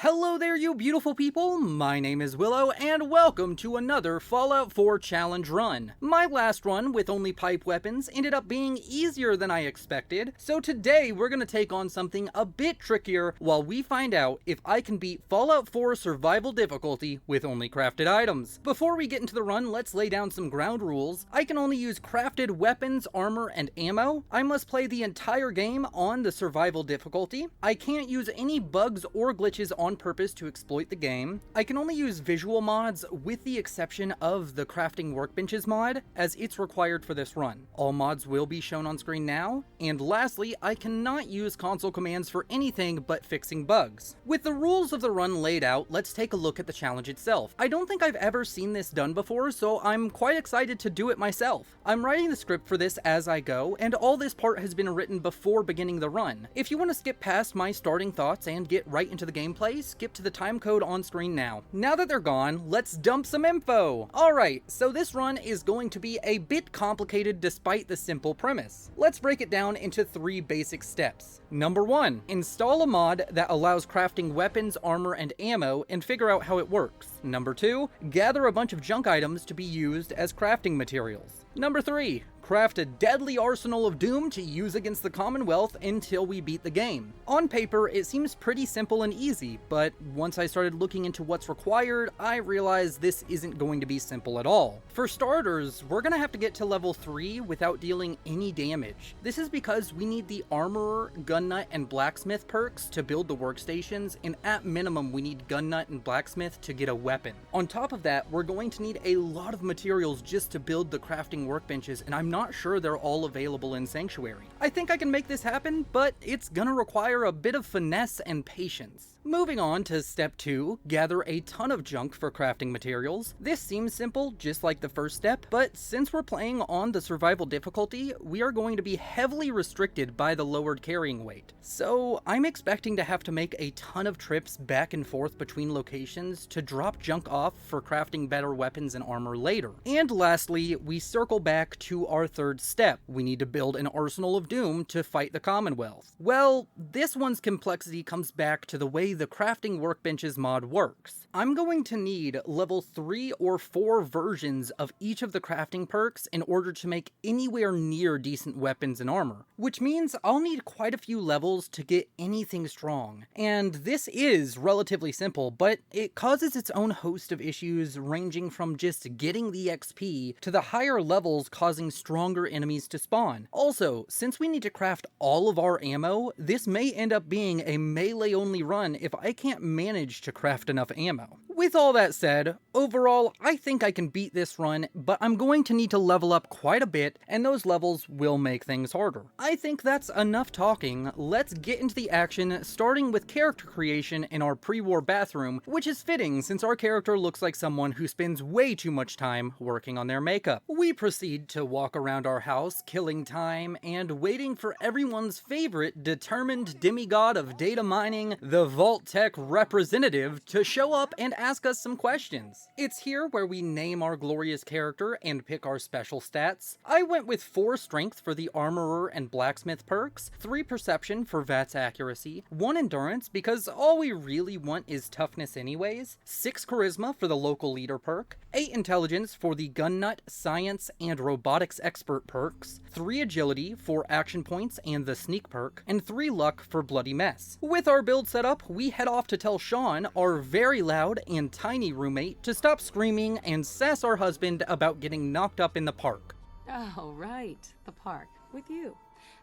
Hello there, you beautiful people! My name is Willow, and welcome to another Fallout 4 challenge run. My last run with only pipe weapons ended up being easier than I expected, so today we're gonna take on something a bit trickier while we find out if I can beat Fallout 4 survival difficulty with only crafted items. Before we get into the run, let's lay down some ground rules. I can only use crafted weapons, armor, and ammo. I must play the entire game on the survival difficulty. I can't use any bugs or glitches on purpose to exploit the game. I can only use visual mods with the exception of the crafting workbenches mod, as it's required for this run. All mods will be shown on screen now. And lastly, I cannot use console commands for anything but fixing bugs. With the rules of the run laid out, let's take a look at the challenge itself. I don't think I've ever seen this done before, so I'm quite excited to do it myself. I'm writing the script for this as I go, and all this part has been written before beginning the run. If you want to skip past my starting thoughts and get right into the gameplay, skip to the time code on screen now. Now that they're gone, let's dump some info! Alright, so this run is going to be a bit complicated despite the simple premise. Let's break it down into 3 basic steps. Number 1, install a mod that allows crafting weapons, armor, and ammo and figure out how it works. Number 2, gather a bunch of junk items to be used as crafting materials. Number 3, craft a deadly arsenal of doom to use against the Commonwealth until we beat the game. On paper, it seems pretty simple and easy, but once I started looking into what's required, I realized this isn't going to be simple at all. For starters, we're gonna have to get to level 3 without dealing any damage. This is because we need the Armorer, Gun Nut, and Blacksmith perks to build the workstations, and at minimum we need Gun Nut and Blacksmith to get a weapon. On top of that, we're going to need a lot of materials just to build the crafting workbenches, and I'm not sure they're all available in Sanctuary. I think I can make this happen, but it's gonna require a bit of finesse and patience. Moving on to step 2, gather a ton of junk for crafting materials. This seems simple, just like the first step, but since we're playing on the survival difficulty, we are going to be heavily restricted by the lowered carrying weight. So I'm expecting to have to make a ton of trips back and forth between locations to drop junk off for crafting better weapons and armor later. And lastly, we circle back to our third step. We need to build an Arsenal of Doom to fight the Commonwealth. Well, this one's complexity comes back to the way the crafting workbenches mod works. I'm going to need level 3 or 4 versions of each of the crafting perks in order to make anywhere near decent weapons and armor, which means I'll need quite a few levels to get anything strong. And this is relatively simple, but it causes its own host of issues ranging from just getting the XP to the higher levels causing stronger enemies to spawn. Also, since we need to craft all of our ammo, this may end up being a melee only run if I can't manage to craft enough ammo. With all that said, overall, I think I can beat this run, but I'm going to need to level up quite a bit, and those levels will make things harder. I think that's enough talking. Let's get into the action, starting with character creation in our pre-war bathroom, which is fitting since our character looks like someone who spends way too much time working on their makeup. We proceed to walk around our house, killing time, and waiting for everyone's favorite determined demigod of data mining, the Vault-Tec representative, to show up and ask us some questions. It's here where we name our glorious character and pick our special stats. I went with 4 strength for the Armorer and Blacksmith perks, 3 perception for VATS accuracy, 1 endurance because all we really want is toughness anyways, 6 charisma for the local leader perk, 8 intelligence for the Gun Nut, Science, and Robotics expert perks, 3 agility for action points and the sneak perk, and 3 luck for bloody mess. With our build set up, we head off to tell Sean, our very loud and tiny roommate, to stop screaming and sass our husband about getting knocked up in the park. Oh, right. The park. With you.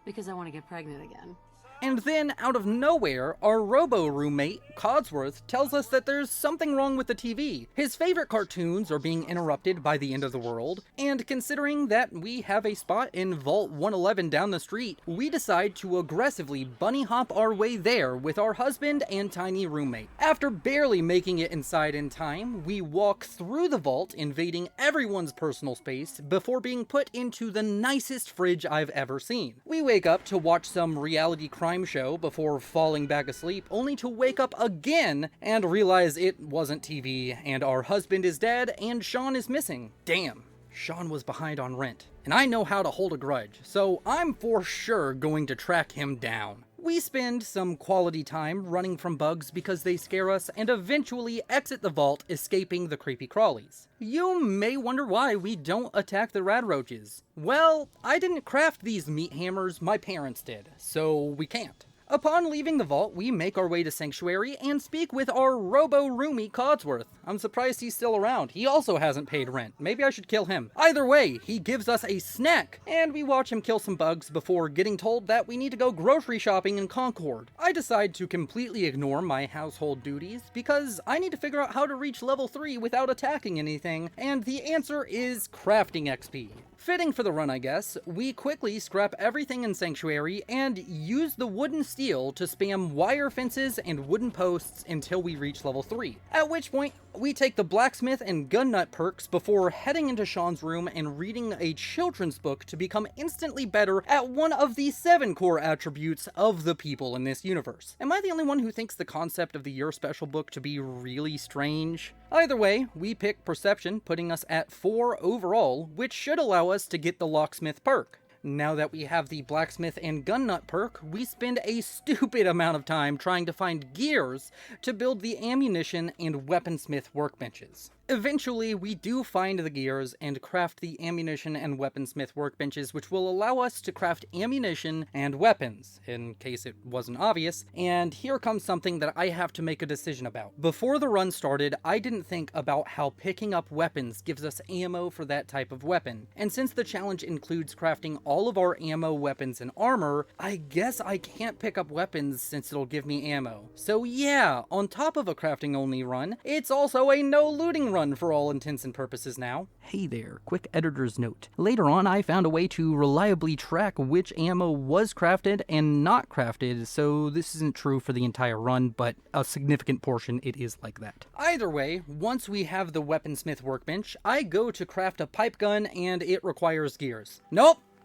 Because I want to get pregnant again. And then, out of nowhere, our robo-roommate, Codsworth, tells us that there's something wrong with the TV. His favorite cartoons are being interrupted by the end of the world, and considering that we have a spot in Vault 111 down the street, we decide to aggressively bunny hop our way there with our husband and tiny roommate. After barely making it inside in time, we walk through the vault, invading everyone's personal space before being put into the nicest fridge I've ever seen. We wake up to watch some reality crime show before falling back asleep, only to wake up again and realize it wasn't TV, and our husband is dead and Sean is missing. Damn, Sean was behind on rent. And I know how to hold a grudge, so I'm for sure going to track him down. We spend some quality time running from bugs because they scare us and eventually exit the vault, escaping the creepy crawlies. You may wonder why we don't attack the radroaches. Well, I didn't craft these meat hammers, my parents did, so we can't. Upon leaving the vault, we make our way to Sanctuary and speak with our robo-roomie Codsworth. I'm surprised he's still around. He also hasn't paid rent. Maybe I should kill him. Either way, he gives us a snack, and we watch him kill some bugs before getting told that we need to go grocery shopping in Concord. I decide to completely ignore my household duties because I need to figure out how to reach level 3 without attacking anything, and the answer is crafting XP. Fitting for the run, I guess, we quickly scrap everything in Sanctuary and use the wooden steel to spam wire fences and wooden posts until we reach level 3. At which point, we take the blacksmith and gun nut perks before heading into Sean's room and reading a children's book to become instantly better at one of the 7 core attributes of the people in this universe. Am I the only one who thinks the concept of the Year Special book to be really strange? Either way, we pick Perception, putting us at 4 overall, which should allow us to get the Locksmith perk. Now that we have the Blacksmith and Gun Nut perk, we spend a stupid amount of time trying to find gears to build the ammunition and weaponsmith workbenches. Eventually, we do find the gears and craft the ammunition and weaponsmith workbenches, which will allow us to craft ammunition and weapons, in case it wasn't obvious, and here comes something that I have to make a decision about. Before the run started, I didn't think about how picking up weapons gives us ammo for that type of weapon, and since the challenge includes crafting all of our ammo, weapons, and armor, I guess I can't pick up weapons since it'll give me ammo. So yeah, on top of a crafting only run, it's also a no looting run for all intents and purposes now. Hey there, quick editor's note. Later on, I found a way to reliably track which ammo was crafted and not crafted, so this isn't true for the entire run, but a significant portion it is like that. Either way, once we have the weaponsmith workbench, I go to craft a pipe gun and it requires gears.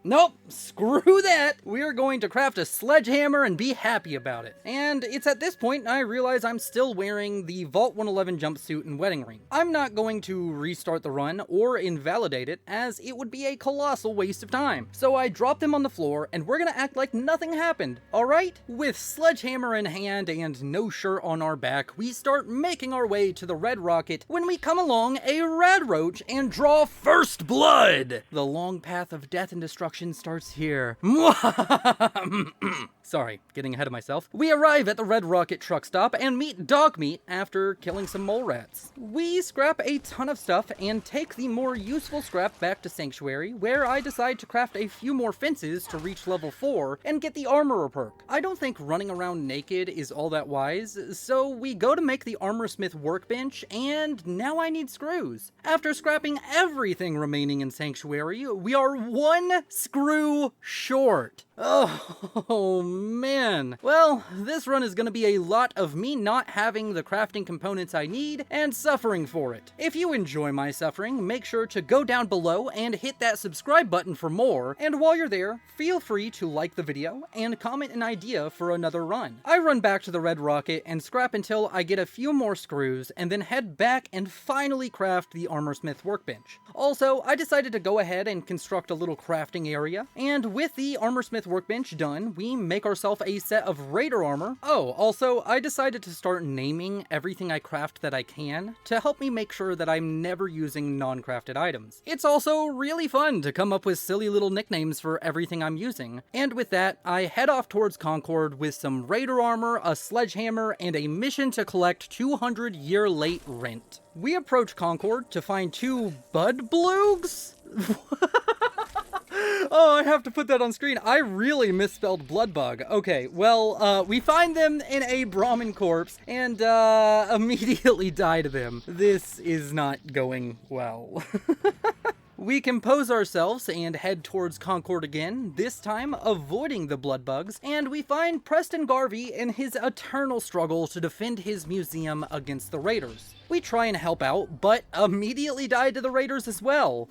Nope, screw that! We're going to craft a sledgehammer and be happy about it. And it's at this point I realize I'm still wearing the Vault 111 jumpsuit and wedding ring. I'm not going to restart the run or invalidate it, as it would be a colossal waste of time. So I drop them on the floor and we're gonna act like nothing happened, alright? With sledgehammer in hand and no shirt on our back, we start making our way to the Red Rocket when we come along a radroach and draw first blood! The long path of death and destruction starts here. Sorry, getting ahead of myself. We arrive at the Red Rocket truck stop and meet Dogmeat after killing some mole rats. We scrap a ton of stuff and take the more useful scrap back to Sanctuary, where I decide to craft a few more fences to reach level 4 and get the Armorer perk. I don't think running around naked is all that wise, so we go to make the Armorsmith workbench, and now I need screws. After scrapping everything remaining in Sanctuary, we are 1 screw short. Oh man. Well, this run is gonna be a lot of me not having the crafting components I need and suffering for it. If you enjoy my suffering, make sure to go down below and hit that subscribe button for more, and while you're there, feel free to like the video and comment an idea for another run. I run back to the Red Rocket and scrap until I get a few more screws, and then head back and finally craft the Armorsmith workbench. Also, I decided to go ahead and construct a little crafting area, and with the Armorsmith workbench done, we make ourselves a set of Raider armor. Oh, also, I decided to start naming everything I craft that I can to help me make sure that I'm never using non-crafted items. It's also really fun to come up with silly little nicknames for everything I'm using. And with that, I head off towards Concord with some Raider armor, a sledgehammer, and a mission to collect 200 year late rent. We approach Concord to find 2 Budbloogs? Oh, I have to put that on screen. I really misspelled Bloodbug. Okay, well, we find them in a Brahmin corpse and immediately die to them. This is not going well. We compose ourselves and head towards Concord again, this time avoiding the Bloodbugs, and we find Preston Garvey in his eternal struggle to defend his museum against the Raiders. We try and help out, but immediately die to the Raiders as well.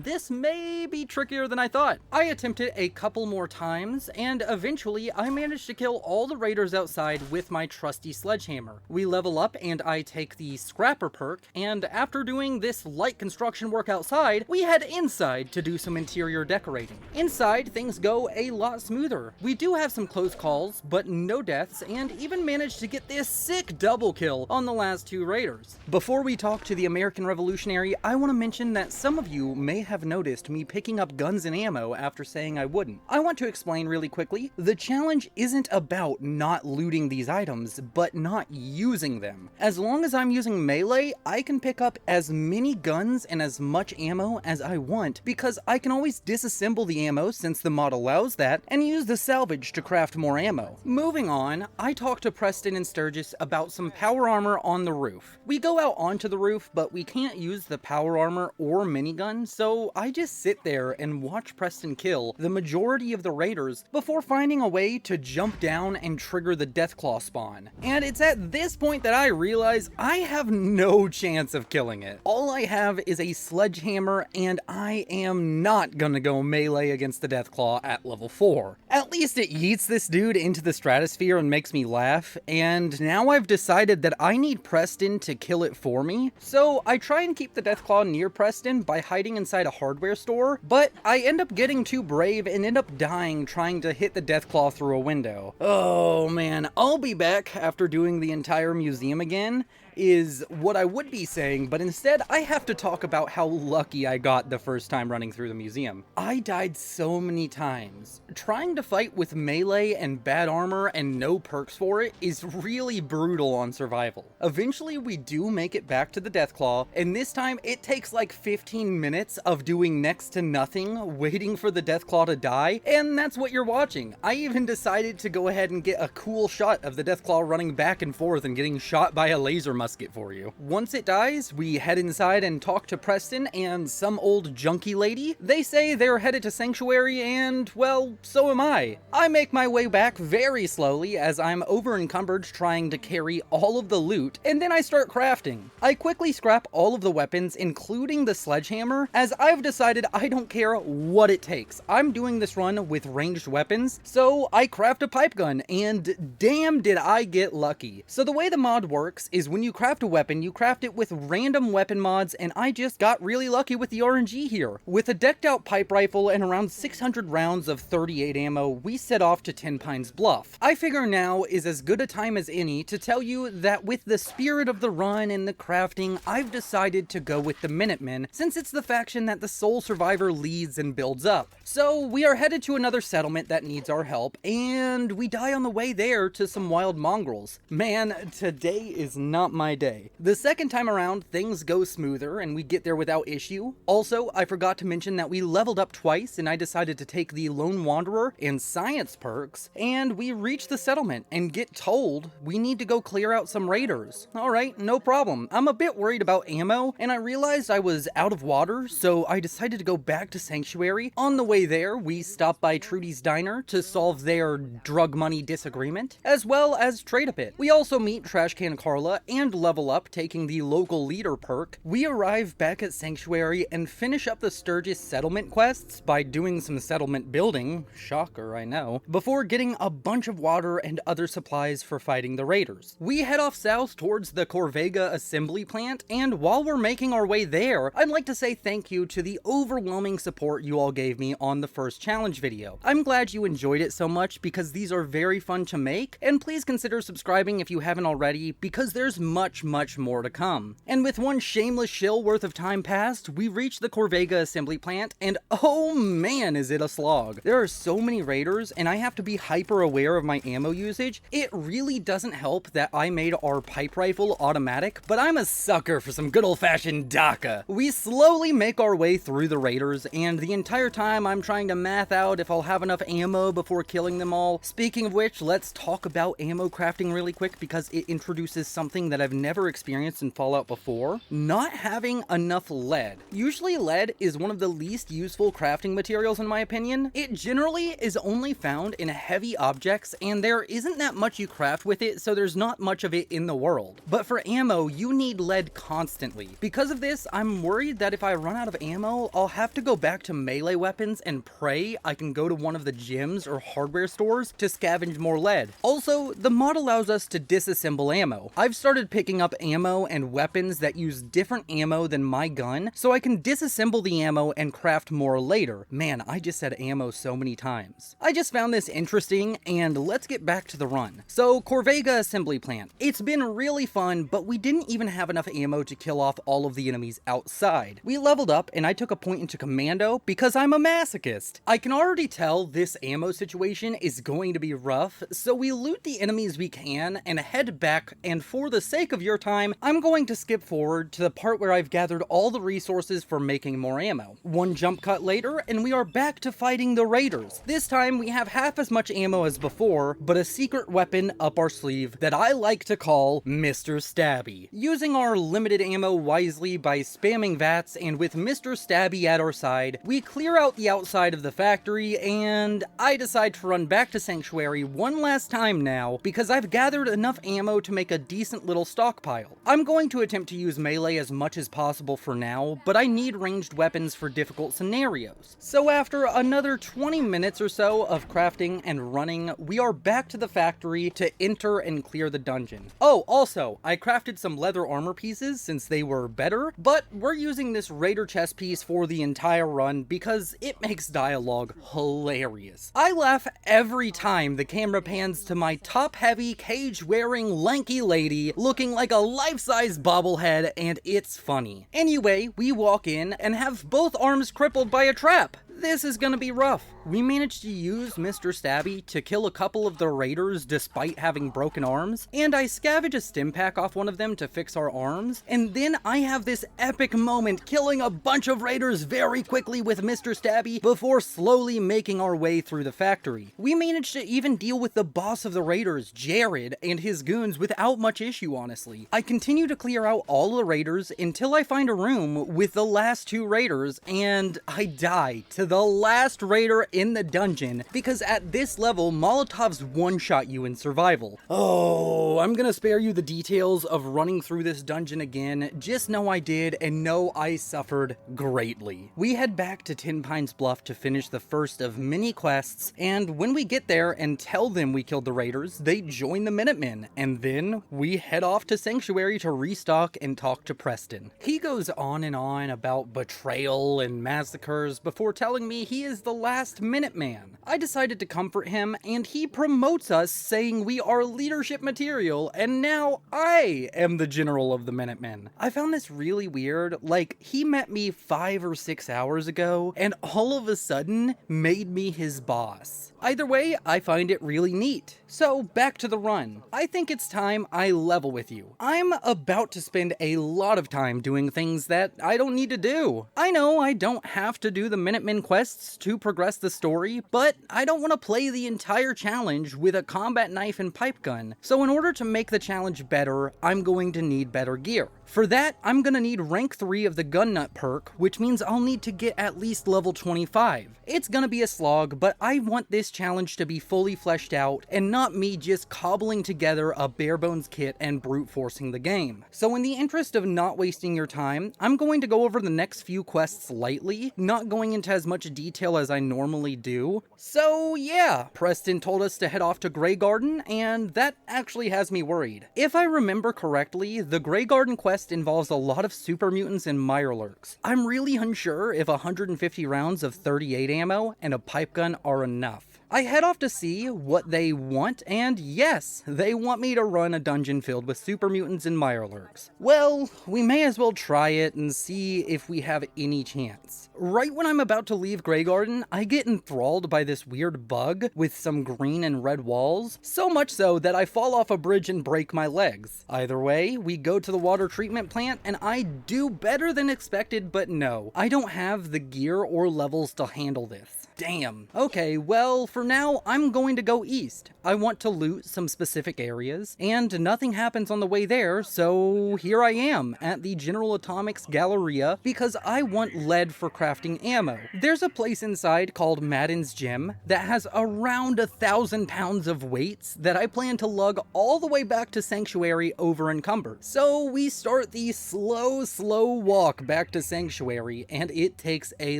This may be trickier than I thought. I attempted a couple more times, and eventually I managed to kill all the Raiders outside with my trusty sledgehammer. We level up and I take the Scrapper perk, and after doing this light construction work outside, outside, we head inside to do some interior decorating. Inside, things go a lot smoother. We do have some close calls, but no deaths, and even managed to get this sick double kill on the last 2 raiders. Before we talk to the American Revolutionary, I want to mention that some of you may have noticed me picking up guns and ammo after saying I wouldn't. I want to explain really quickly, the challenge isn't about not looting these items, but not using them. As long as I'm using melee, I can pick up as many guns and as much ammo as I want, because I can always disassemble the ammo since the mod allows that, and use the salvage to craft more ammo. Moving on, I talked to Preston and Sturgis about some power armor on the roof. We go out onto the roof, but we can't use the power armor or minigun, so I just sit there and watch Preston kill the majority of the raiders before finding a way to jump down and trigger the Deathclaw spawn. And it's at this point that I realize I have no chance of killing it. All I have is a sledgehammer, and I am not gonna go melee against the Deathclaw at level 4. At least it yeets this dude into the stratosphere and makes me laugh, and now I've decided that I need Preston to kill it for me, so I try and keep the Deathclaw near Preston by hiding inside a hardware store, but I end up getting too brave and end up dying trying to hit the Deathclaw through a window. Oh man, I'll be back after doing the entire museum again, is what I would be saying, but instead I have to talk about how lucky I got the first time running through the museum. I died so many times. Trying to fight with melee and bad armor and no perks for it is really brutal on survival. Eventually we do make it back to the Deathclaw, and this time it takes like 15 minutes of doing next to nothing, waiting for the Deathclaw to die, and that's what you're watching. I even decided to go ahead and get a cool shot of the Deathclaw running back and forth and getting shot by a laser musket for you. Once it dies, we head inside and talk to Preston and some old junkie lady. They say they're headed to Sanctuary, and well, so am I. I make my way back very slowly as I'm over encumbered trying to carry all of the loot, and then I start crafting. I quickly scrap all of the weapons, including the sledgehammer, as I've decided I don't care what it takes. I'm doing this run with ranged weapons, so I craft a pipe gun, and damn did I get lucky. So the way the mod works is when you craft a weapon, you craft it with random weapon mods, and I just got really lucky with the RNG here. With a decked out pipe rifle and around 600 rounds of 38 ammo, we set off to Ten Pines Bluff. I figure now is as good a time as any to tell you that with the spirit of the run and the crafting, I've decided to go with the Minutemen, since it's the faction that the sole survivor leads and builds up. So we are headed to another settlement that needs our help, and we die on the way there to some wild mongrels. Man, today is not my day. The second time around, things go smoother and we get there without issue. Also, I forgot to mention that we leveled up twice, and I decided to take the Lone Wanderer and Science perks, and we reach the settlement and get told we need to go clear out some raiders. Alright, no problem. I'm a bit worried about ammo, and I realized I was out of water, so I decided to go back to Sanctuary. On the way there, we stopped by Trudy's Diner to solve their drug money disagreement, as well as trade a bit. We also meet Trashcan Carla and level up, taking the local leader perk. We arrive back at Sanctuary and finish up the Sturgis settlement quests by doing some settlement building, shocker I know, before getting a bunch of water and other supplies for fighting the raiders. We head off south towards the Corvega assembly plant, and while we're making our way there, I'd like to say thank you to the overwhelming support you all gave me on the first challenge video. I'm glad you enjoyed it so much because these are very fun to make, and please consider subscribing if you haven't already, because there's much more to come. And with one shameless shill worth of time passed, we reach the Corvega assembly plant, and oh man is it a slog. There are so many raiders, and I have to be hyper aware of my ammo usage. It really doesn't help that I made our pipe rifle automatic, but I'm a sucker for some good old-fashioned DACA. We slowly make our way through the raiders, and the entire time I'm trying to math out if I'll have enough ammo before killing them all. Speaking of which, let's talk about ammo crafting really quick because it introduces something that I've never experienced in Fallout before. Not having enough lead. Usually lead is one of the least useful crafting materials in my opinion. It generally is only found in heavy objects, and there isn't that much you craft with it, so there's not much of it in the world. But for ammo, you need lead constantly. Because of this, I'm worried that if I run out of ammo, I'll have to go back to melee weapons and pray I can go to one of the gyms or hardware stores to scavenge more lead. Also, the mod allows us to disassemble ammo. I've started picking up ammo and weapons that use different ammo than my gun, so I can disassemble the ammo and craft more later. Man, I just said ammo so many times. I just found this interesting, and let's get back to the run. So, Corvega Assembly Plant. It's been really fun, but we didn't even have enough ammo to kill off all of the enemies outside. We leveled up, and I took a point into Commando because I'm a masochist. I can already tell this ammo situation is going to be rough, so we loot the enemies we can and head back, and for the sake of your time, I'm going to skip forward to the part where I've gathered all the resources for making more ammo. One jump cut later, and we are back to fighting the raiders. This time, we have half as much ammo as before, but a secret weapon up our sleeve that I like to call Mr. Stabby. Using our limited ammo wisely by spamming VATS, and with Mr. Stabby at our side, we clear out the outside of the factory, and I decide to run back to Sanctuary one last time now, because I've gathered enough ammo to make a decent little stockpile. I'm going to attempt to use melee as much as possible for now, but I need ranged weapons for difficult scenarios. So after another 20 minutes or so of crafting and running, we are back to the factory to enter and clear the dungeon. Oh, also, I crafted some leather armor pieces since they were better, but we're using this raider chest piece for the entire run because it makes dialogue hilarious. I laugh every time the camera pans to my top-heavy, cage-wearing, lanky lady looking like a life-size bobblehead, and it's funny. Anyway, we walk in and have both arms crippled by a trap. This is gonna be rough. We managed to use Mr. Stabby to kill a couple of the raiders despite having broken arms, and I scavenge a stim pack off one of them to fix our arms, and then I have this epic moment killing a bunch of raiders very quickly with Mr. Stabby before slowly making our way through the factory. We managed to even deal with the boss of the raiders, Jared, and his goons without much issue, honestly. I continue to clear out all the raiders until I find a room with the last two raiders, and I die to the last raider in the dungeon, because at this level, Molotovs one-shot you in survival. Oh, I'm gonna spare you the details of running through this dungeon again. Just know I did, and know I suffered greatly. We head back to Tin Pines Bluff to finish the first of many quests, and when we get there and tell them we killed the raiders, they join the Minutemen, and then we head off to Sanctuary to restock and talk to Preston. He goes on and on about betrayal and massacres before telling me he is the last Minuteman. I decided to comfort him, and he promotes us, saying we are leadership material, and now I am the general of the Minutemen. I found this really weird. Like, he met me 5 or 6 hours ago, and all of a sudden made me his boss. Either way, I find it really neat. So, back to the run. I think it's time I level with you. I'm about to spend a lot of time doing things that I don't need to do. I know I don't have to do the Minutemen quests to progress the story, but I don't want to play the entire challenge with a combat knife and pipe gun. So in order to make the challenge better, I'm going to need better gear. For that, I'm gonna need rank 3 of the Gun Nut perk, which means I'll need to get at least level 25. It's gonna be a slog, but I want this challenge to be fully fleshed out, and not me just cobbling together a bare bones kit and brute forcing the game. So in the interest of not wasting your time, I'm going to go over the next few quests lightly, not going into as much detail as I normally do. So yeah, Preston told us to head off to Grey Garden, and that actually has me worried. If I remember correctly, the Grey Garden quest involves a lot of super mutants and mirelurks. I'm really unsure if 150 rounds of 38 ammo and a pipe gun are enough. I head off to see what they want, and yes, they want me to run a dungeon filled with super mutants and mirelurks. Well, we may as well try it and see if we have any chance. Right when I'm about to leave Grey Garden, I get enthralled by this weird bug with some green and red walls, so much so that I fall off a bridge and break my legs. Either way, we go to the water treatment plant, and I do better than expected, but no, I don't have the gear or levels to handle this. Damn. Okay, well, for now, I'm going to go east. I want to loot some specific areas, and nothing happens on the way there, so here I am at the General Atomics Galleria because I want lead for crafting ammo. There's a place inside called Madden's Gym that has around 1,000 pounds of weights that I plan to lug all the way back to Sanctuary over encumbered. So we start the slow walk back to Sanctuary, and it takes a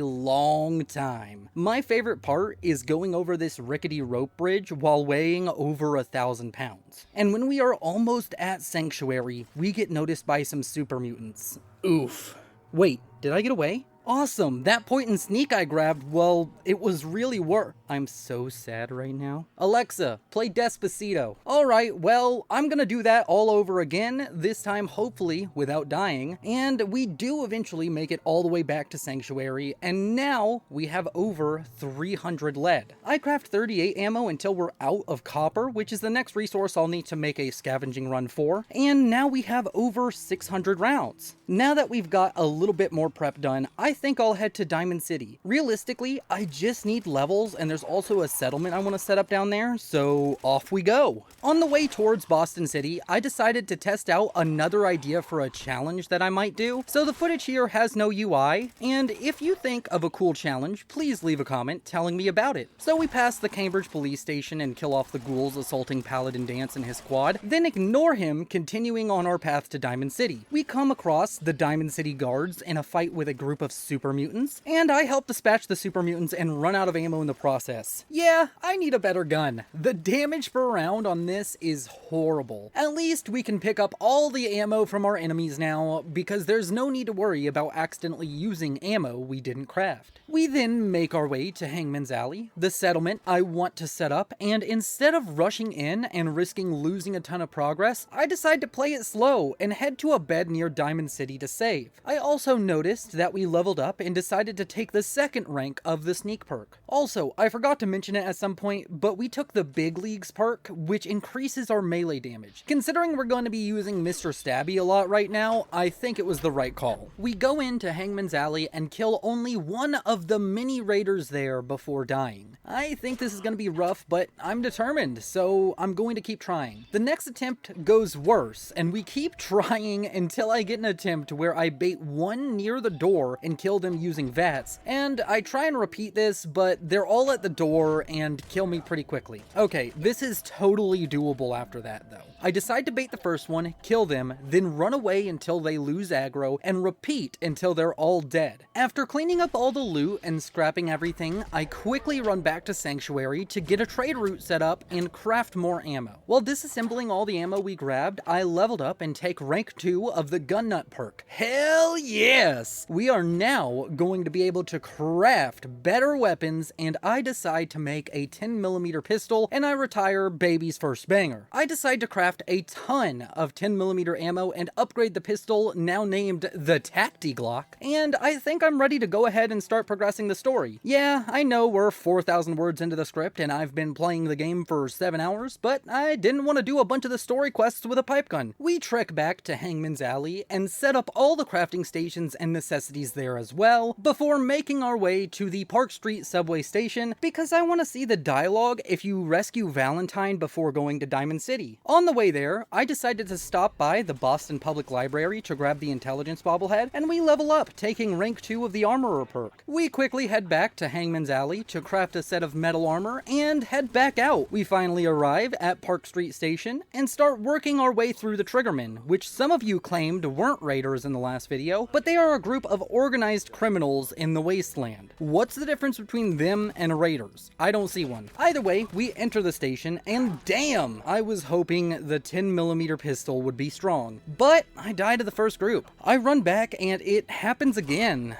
long time. My favorite part is going over this rickety rope bridge while weighing over 1,000 pounds. And when we are almost at Sanctuary, we get noticed by some super mutants. Oof. Wait, did I get away? Awesome! That point and sneak I grabbed, well, it was really worth. I'm so sad right now. Alexa, play Despacito. Alright, well, I'm gonna do that all over again, this time hopefully without dying, and we do eventually make it all the way back to Sanctuary, and now we have over 300 lead. I craft 38 ammo until we're out of copper, which is the next resource I'll need to make a scavenging run for, and now we have over 600 rounds. Now that we've got a little bit more prep done, I think I'll head to Diamond City. Realistically, I just need levels, and there's also a settlement I want to set up down there, so off we go. On the way towards Boston City, I decided to test out another idea for a challenge that I might do, so the footage here has no UI, and if you think of a cool challenge, please leave a comment telling me about it. So we pass the Cambridge police station and kill off the ghouls assaulting Paladin Dance and his squad, then ignore him, continuing on our path to Diamond City. We come across the Diamond City guards in a fight with a group of super mutants, and I help dispatch the super mutants and run out of ammo in the process. Yeah, I need a better gun. The damage per round on this is horrible. At least we can pick up all the ammo from our enemies now, because there's no need to worry about accidentally using ammo we didn't craft. We then make our way to Hangman's Alley, the settlement I want to set up, and instead of rushing in and risking losing a ton of progress, I decide to play it slow and head to a bed near Diamond City to save. I also noticed that we leveled up and decided to take the second rank of the sneak perk. Also, I forgot to mention it at some point, but we took the Big Leagues perk, which increases our melee damage. Considering we're going to be using Mr. Stabby a lot right now, I think it was the right call. We go into Hangman's Alley and kill only one of the many raiders there before dying. I think this is going to be rough, but I'm determined, so I'm going to keep trying. The next attempt goes worse, and we keep trying until I get an attempt where I bait one near the door and kill them using VATS, and I try and repeat this, but they're all at the door and kill me pretty quickly. Okay, this is totally doable after that though. I decide to bait the first one, kill them, then run away until they lose aggro, and repeat until they're all dead. After cleaning up all the loot and scrapping everything, I quickly run back to Sanctuary to get a trade route set up and craft more ammo. While disassembling all the ammo we grabbed, I leveled up and take rank 2 of the Gun Nut perk. Hell yes! We are now going to be able to craft better weapons, and I decide to make a 10mm pistol, and I retire baby's first banger. I decide to craft a ton of 10mm ammo and upgrade the pistol, now named the Tacti Glock, and I think I'm ready to go ahead and start progressing the story. Yeah, I know we're 4,000 words into the script and I've been playing the game for 7 hours, but I didn't want to do a bunch of the story quests with a pipe gun. We trek back to Hangman's Alley and set up all the crafting stations and necessities there as well, before making our way to the Park Street subway station, because I want to see the dialogue if you rescue Valentine before going to Diamond City. On the way there, I decided to stop by the Boston Public Library to grab the intelligence bobblehead, and we level up, taking rank 2 of the Armorer perk. We quickly head back to Hangman's Alley to craft a set of metal armor and head back out. We finally arrive at Park Street Station and start working our way through the Triggermen, which some of you claimed weren't raiders in the last video, but they are a group of organized criminals in the Wasteland. What's the difference between them and raiders? I don't see one. Either way, we enter the station, and damn, I was hoping the 10mm pistol would be strong. But I die to the first group. I run back and it happens again.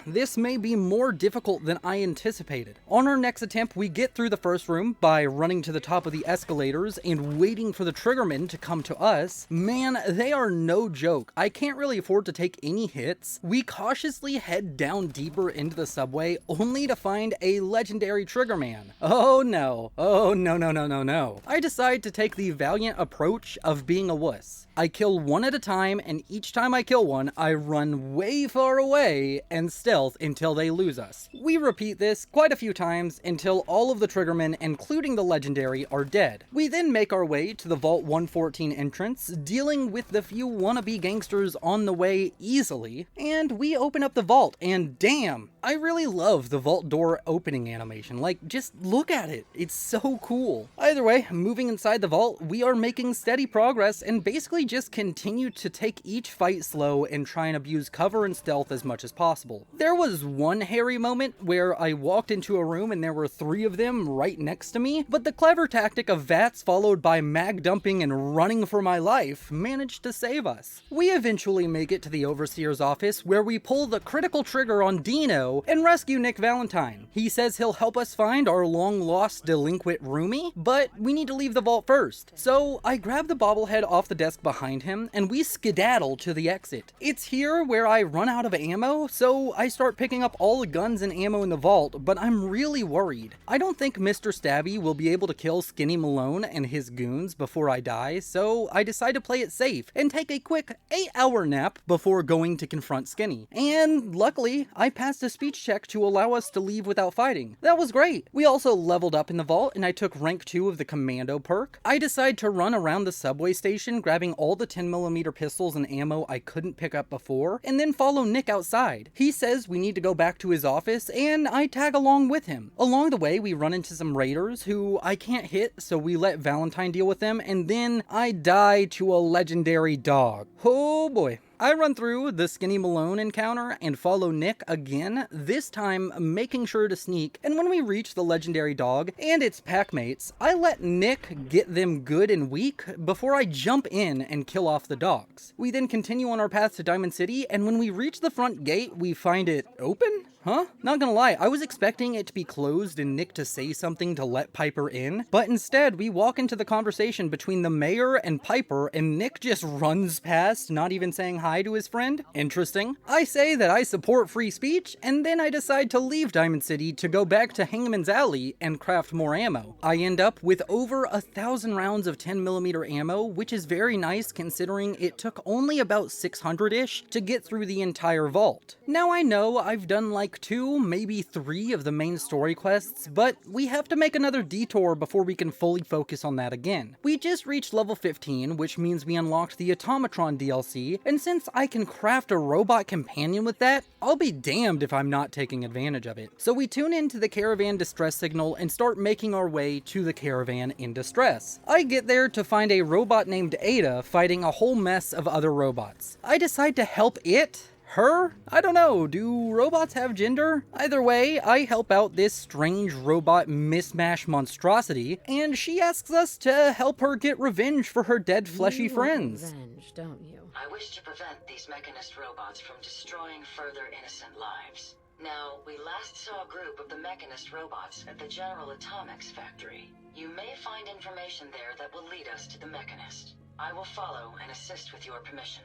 This may be more difficult than I anticipated. On our next attempt, we get through the first room by running to the top of the escalators and waiting for the Triggermen to come to us. Man, they are no joke. I can't really afford to take any hits. We cautiously head down deeper into the subway, only to find a legendary Triggerman. Oh no. Oh no no no no no. I decide to take the valiant approach of being a wuss. I kill one at a time, and each time I kill one, I run way far away and stealth until they lose us. We repeat this quite a few times until all of the Triggermen, including the legendary, are dead. We then make our way to the Vault 114 entrance, dealing with the few wannabe gangsters on the way easily, and we open up the vault, and damn, I really love the vault door opening animation. Like, just look at it. It's so cool. Either way, moving inside the vault, we are making steady progress and basically just continued to take each fight slow and try and abuse cover and stealth as much as possible. There was one hairy moment where I walked into a room and there were 3 of them right next to me, but the clever tactic of VATS followed by mag dumping and running for my life managed to save us. We eventually make it to the Overseer's office where we pull the critical trigger on Dino and rescue Nick Valentine. He says he'll help us find our long-lost delinquent roomie, but we need to leave the vault first. So I grab the bobblehead off the desk behind him and we skedaddle to the exit. It's here where I run out of ammo, so I start picking up all the guns and ammo in the vault, but I'm really worried. I don't think Mr. Stabby will be able to kill Skinny Malone and his goons before I die, so I decide to play it safe and take a quick 8-hour nap before going to confront Skinny. And luckily, I passed a speech check to allow us to leave without fighting. That was great. We also leveled up in the vault and I took rank 2 of the commando perk. I decide to run around the subway station grabbing all the 10mm pistols and ammo I couldn't pick up before, and then follow Nick outside. He says we need to go back to his office and I tag along with him. Along the way, we run into some raiders who I can't hit, so we let Valentine deal with them, and then I die to a legendary dog. Oh boy. I run through the Skinny Malone encounter and follow Nick again, this time making sure to sneak, and when we reach the legendary dog and its pack mates, I let Nick get them good and weak before I jump in and kill off the dogs. We then continue on our path to Diamond City, and when we reach the front gate, we find it open? Huh? Not gonna lie, I was expecting it to be closed and Nick to say something to let Piper in, but instead we walk into the conversation between the mayor and Piper and Nick just runs past, not even saying hi to his friend. Interesting. I say that I support free speech, and then I decide to leave Diamond City to go back to Hangman's Alley and craft more ammo. I end up with over 1,000 rounds of 10mm ammo, which is very nice considering it took only about 600-ish to get through the entire vault. Now I know I've done like 2, maybe 3 of the main story quests, but we have to make another detour before we can fully focus on that again. We just reached level 15, which means we unlocked the Automatron DLC, and since I can craft a robot companion with that, I'll be damned if I'm not taking advantage of it. So we tune into the caravan distress signal and start making our way to the caravan in distress. I get there to find a robot named Ada fighting a whole mess of other robots. I decide to help it. Her? I don't know, do robots have gender? Either way, I help out this strange robot mismatch monstrosity, and she asks us to help her get revenge for her dead fleshy friends. Revenge, don't you? I wish to prevent these mechanist robots from destroying further innocent lives. Now, we last saw a group of the mechanist robots at the General Atomics factory. You may find information there that will lead us to the mechanist. I will follow and assist with your permission.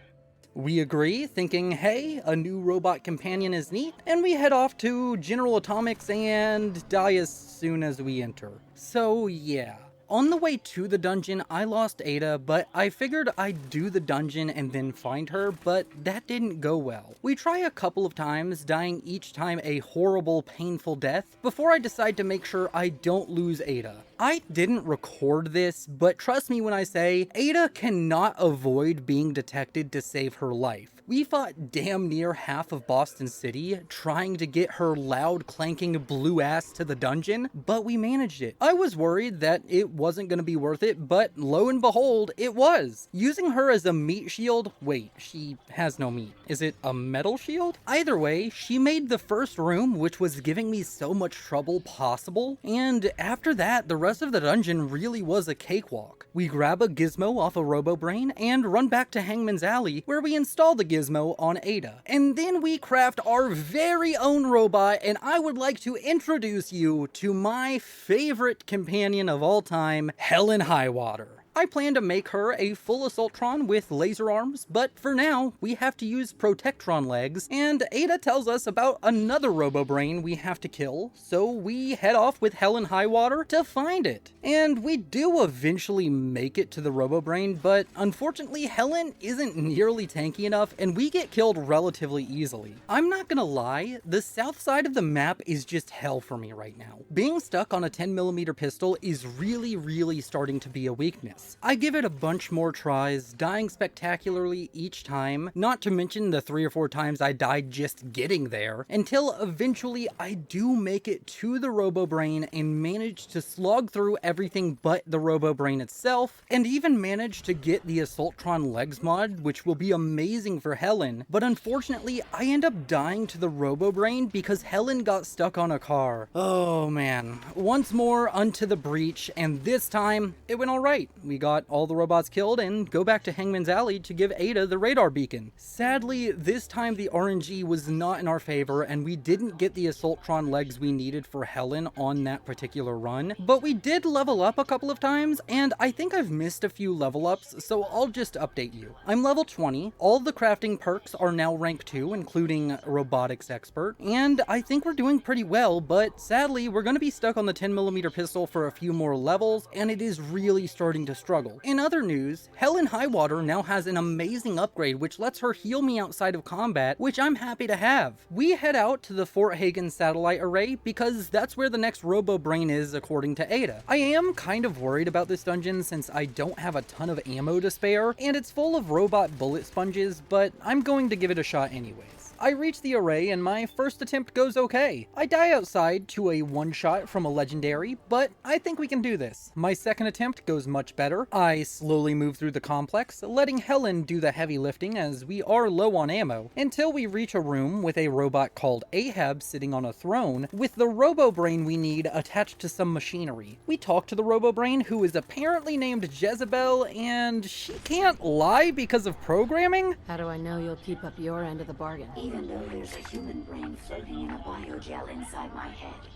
We agree, thinking, hey, a new robot companion is neat, and we head off to General Atomics and die as soon as we enter. So yeah. On the way to the dungeon, I lost Ada, but I figured I'd do the dungeon and then find her, but that didn't go well. We try a couple of times, dying each time a horrible, painful death, before I decide to make sure I don't lose Ada. I didn't record this, but trust me when I say, Ada cannot avoid being detected to save her life. We fought damn near half of Boston City trying to get her loud clanking blue ass to the dungeon, but we managed it. I was worried that it wasn't going to be worth it, but lo and behold, it was. Using her as a meat shield, wait, she has no meat. Is it a metal shield? Either way, she made the first room, which was giving me so much trouble possible, and after that, the rest of the dungeon really was a cakewalk. We grab a gizmo off a RoboBrain and run back to Hangman's Alley, where we install the gizmo on Ada. And then we craft our very own robot, and I would like to introduce you to my favorite companion of all time, Helen Highwater. I plan to make her a full Assaultron with laser arms, but for now, we have to use Protectron legs, and Ada tells us about another RoboBrain we have to kill, so we head off with Helen Highwater to find it. And we do eventually make it to the RoboBrain, but unfortunately Helen isn't nearly tanky enough, and we get killed relatively easily. I'm not gonna lie, the south side of the map is just hell for me right now. Being stuck on a 10mm pistol is really starting to be a weakness. minutes. I give it a bunch more tries, dying spectacularly each time, not to mention the 3 or 4 times I died just getting there, until eventually I do make it to the Robobrain and manage to slog through everything but the Robobrain itself, and even manage to get the Assaultron Legs mod, which will be amazing for Helen, but unfortunately I end up dying to the Robobrain because Helen got stuck on a car. Oh man. Once more unto the breach, and this time it went alright. We got all the robots killed and go back to Hangman's Alley to give Ada the radar beacon. Sadly, this time the RNG was not in our favor and we didn't get the Assaultron Legs we needed for Helen on that particular run, but we did level up a couple of times, and I think I've missed a few level ups, so I'll just update you. I'm level 20, all the crafting perks are now rank 2, including Robotics Expert, and I think we're doing pretty well, but sadly we're going to be stuck on the 10mm pistol for a few more levels, and it is really starting to struggle. In other news, Helen Highwater now has an amazing upgrade which lets her heal me outside of combat, which I'm happy to have. We head out to the Fort Hagen satellite array because that's where the next Robobrain is according to Ada. I am kind of worried about this dungeon since I don't have a ton of ammo to spare, and it's full of robot bullet sponges, but I'm going to give it a shot anyways. I reach the array and my first attempt goes okay. I die outside to a one-shot from a legendary, but I think we can do this. My second attempt goes much better. I slowly move through the complex, letting Helen do the heavy lifting as we are low on ammo, until we reach a room with a robot called Ahab sitting on a throne, with the Robobrain we need attached to some machinery. We talk to the Robobrain, who is apparently named Jezebel, and she can't lie because of programming? How do I know you'll keep up your end of the bargain? Even though there's a human brain floating in a biogel inside my head,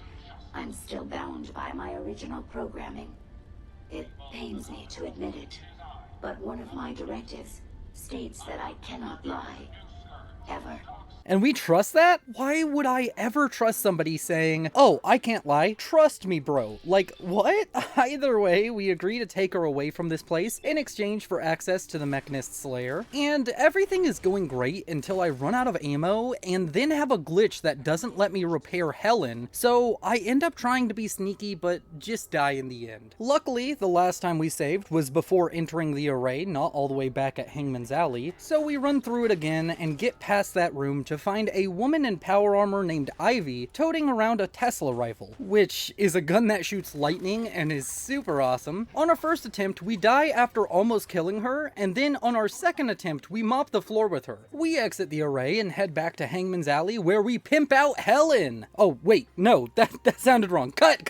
I'm still bound by my original programming. It pains me to admit it, but one of my directives states that I cannot lie. Ever. And we trust that? Why would I ever trust somebody saying, "Oh, I can't lie, trust me, bro"? Like, what? Either way, we agree to take her away from this place in exchange for access to the Mechanist's lair. And everything is going great until I run out of ammo and then have a glitch that doesn't let me repair Helen, so I end up trying to be sneaky but just die in the end. Luckily, the last time we saved was before entering the array, not all the way back at Hangman's Alley, so we run through it again and get past that room to find a woman in power armor named Ivy toting around a Tesla rifle, which is a gun that shoots lightning and is super awesome. On our first attempt, we die after almost killing her, and then on our second attempt, we mop the floor with her. We exit the array and head back to Hangman's Alley where we pimp out Helen! Oh, wait, no, that sounded wrong. Cut!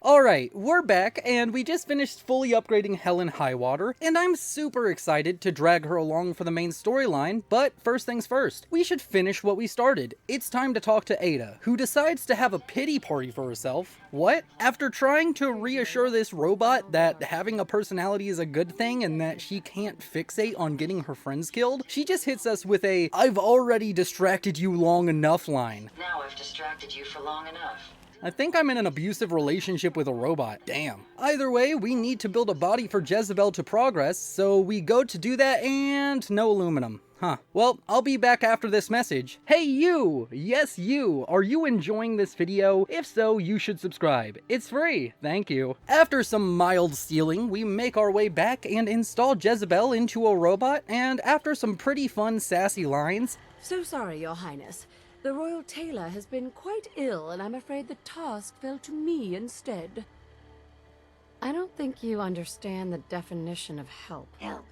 Alright, we're back, and we just finished fully upgrading Helen Highwater, and I'm super excited to drag her along for the main storyline, but first things first, we should finish what we started. It's time to talk to Ada, who decides to have a pity party for herself. What? After trying to reassure this robot that having a personality is a good thing and that she can't fixate on getting her friends killed, she just hits us with a "I've already distracted you long enough" line. Now I've distracted you for long enough. I think I'm in an abusive relationship with a robot. Damn. Either way, we need to build a body for Jezebel to progress, so we go to do that and no aluminum. Huh. Well, I'll be back after this message. Hey you! Yes you! Are you enjoying this video? If so, you should subscribe. It's free. Thank you. After some mild stealing, we make our way back and install Jezebel into a robot, and after some pretty fun sassy lines... So sorry, Your Highness. The royal tailor has been quite ill, and I'm afraid the task fell to me instead. I don't think you understand the definition of help. Help.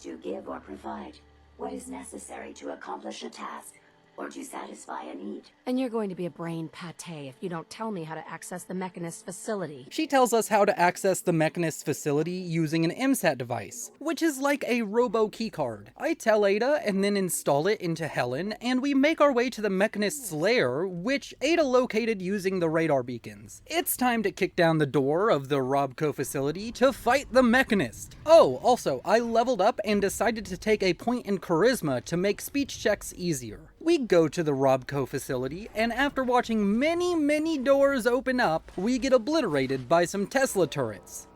To give or provide what is necessary to accomplish a task or to satisfy a need. And you're going to be a brain pate if you don't tell me how to access the Mechanist facility. She tells us how to access the Mechanist facility using an MSAT device, which is like a robo keycard. I tell Ada and then install it into Helen, and we make our way to the Mechanist's lair, which Ada located using the radar beacons. It's time to kick down the door of the Robco facility to fight the Mechanist. Oh, also, I leveled up and decided to take a point in Charisma to make speech checks easier. We go to the Robco facility, and after watching many doors open up, we get obliterated by some Tesla turrets.